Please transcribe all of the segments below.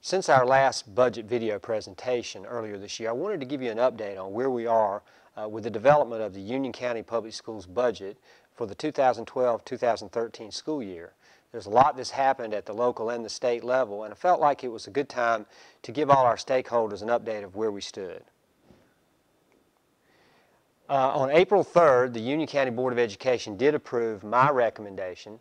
Since our last budget video presentation earlier this year, I wanted to give you an update on where we are with the development of the Union County Public Schools budget for the 2012-2013 school year. There's a lot that's happened at the local and the state level, and I felt like it was a good time to give all our stakeholders an update of where we stood. On April 3rd, the Union County Board of Education did approve my recommendation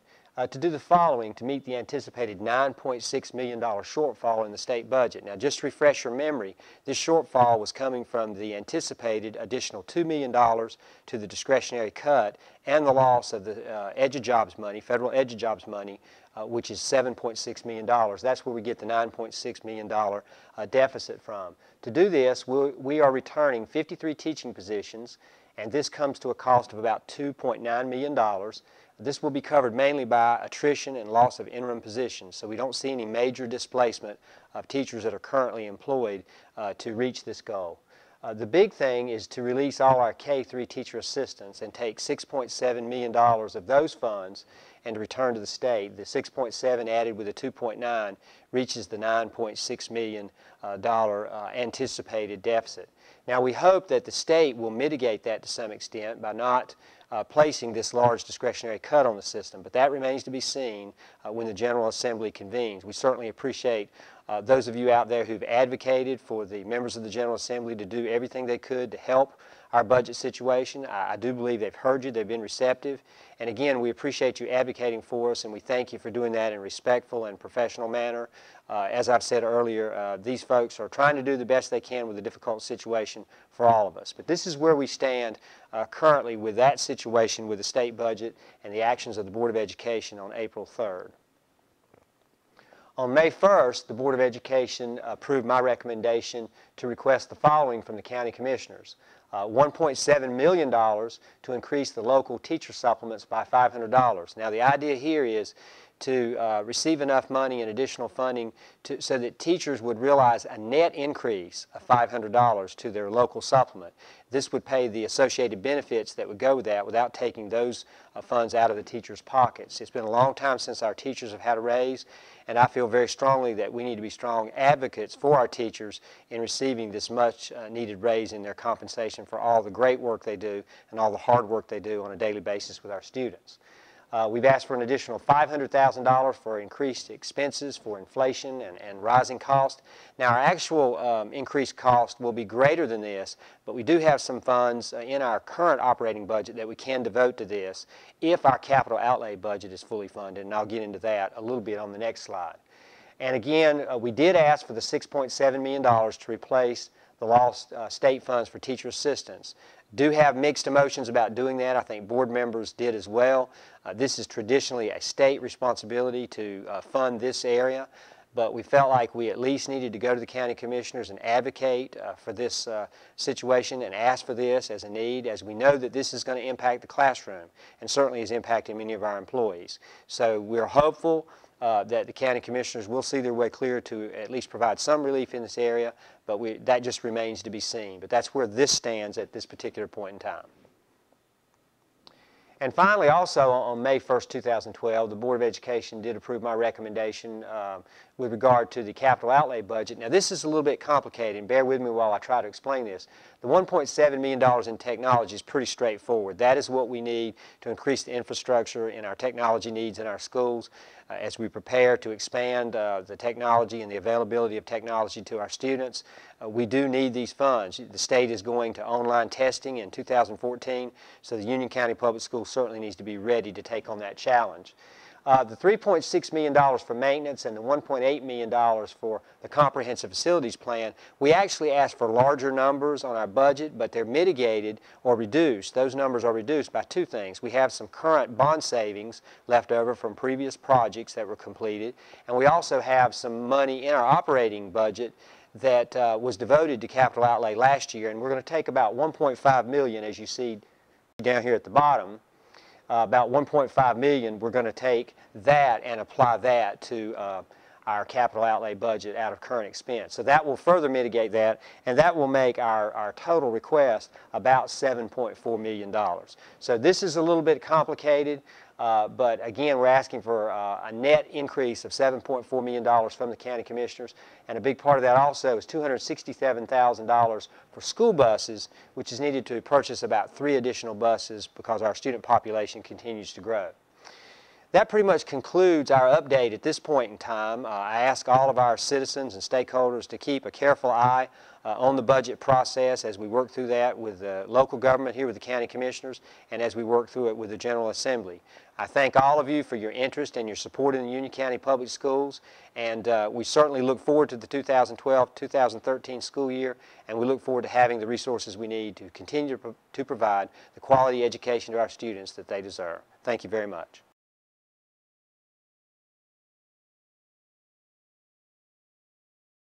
to do the following to meet the anticipated $9.6 million shortfall in the state budget. Now, just to refresh your memory, this shortfall was coming from the anticipated additional $2 million to the discretionary cut and the loss of the EduJobs money, federal EduJobs money, which is $7.6 million. That's where we get the $9.6 million deficit from. To do this, we are returning 53 teaching positions, and this comes to a cost of about $2.9 million. This will be covered mainly by attrition and loss of interim positions, so we don't see any major displacement of teachers that are currently employed to reach this goal. The big thing is to release all our K-3 teacher assistants and take $6.7 million of those funds and to return to the state. The 6.7 added with the 2.9 reaches the $9.6 million anticipated deficit. Now, we hope that the state will mitigate that to some extent by not placing this large discretionary cut on the system, but that remains to be seen when the General Assembly convenes. We certainly appreciate those of you out there who've advocated for the members of the General Assembly to do everything they could to help our budget situation. I do believe they've heard you, they've been receptive, and again, we appreciate you advocating for us, and we thank you for doing that in a respectful and professional manner. As I've said earlier, these folks are trying to do the best they can with a difficult situation for all of us. But this is where we stand currently with that situation with the state budget and the actions of the Board of Education on April 3rd. On May 1st, the Board of Education approved my recommendation to request the following from the County Commissioners. $1.7 million to increase the local teacher supplements by $500. Now, the idea here is to receive enough money and additional funding so that teachers would realize a net increase of $500 to their local supplement. This would pay the associated benefits that would go with that without taking those funds out of the teachers' pockets. It's been a long time since our teachers have had a raise, and I feel very strongly that we need to be strong advocates for our teachers in receiving this much needed raise in their compensation for all the great work they do and all the hard work they do on a daily basis with our students. We've asked for an additional $500,000 for increased expenses for inflation and rising cost. Now, our actual increased cost will be greater than this, but we do have some funds in our current operating budget that we can devote to this if our capital outlay budget is fully funded, and I'll get into that a little bit on the next slide. And again, we did ask for the $6.7 million to replace the lost state funds for teacher assistants. Do have mixed emotions about doing that. I think board members did as well. This is traditionally a state responsibility to fund this area, but we felt like we at least needed to go to the county commissioners and advocate for this situation and ask for this as a need, as we know that this is going to impact the classroom and certainly is impacting many of our employees. So we're hopeful that the county commissioners will see their way clear to at least provide some relief in this area, but that just remains to be seen. But that's where this stands at this particular point in time. And finally, also on May 1st, 2012, the Board of Education did approve my recommendation with regard to the capital outlay budget. Now, this is a little bit complicated, and bear with me while I try to explain this. The $1.7 million in technology is pretty straightforward. That is what we need to increase the infrastructure in our technology needs in our schools as we prepare to expand the technology and the availability of technology to our students. We do need these funds. The state is going to online testing in 2014, so the Union County Public Schools certainly needs to be ready to take on that challenge. The $3.6 million for maintenance and the $1.8 million for the comprehensive facilities plan, we actually asked for larger numbers on our budget, but they're mitigated or reduced. Those numbers are reduced by two things. We have some current bond savings left over from previous projects that were completed, and we also have some money in our operating budget that was devoted to capital outlay last year, and we're going to take about $1.5 million, as you see down here at the bottom. About $1.5 million, we're going to take that and apply that to our capital outlay budget out of current expense. So that will further mitigate that, and that will make our total request about $7.4 million. So this is a little bit complicated, but again, we're asking for a net increase of $7.4 million from the county commissioners, and a big part of that also is $267,000 for school buses, which is needed to purchase about 3 additional buses because our student population continues to grow. That pretty much concludes our update at this point in time. I ask all of our citizens and stakeholders to keep a careful eye on the budget process as we work through that with the local government here with the county commissioners and as we work through it with the General Assembly. I thank all of you for your interest and your support in the Union County Public Schools, and we certainly look forward to the 2012-2013 school year, and we look forward to having the resources we need to continue to provide the quality education to our students that they deserve. Thank you very much.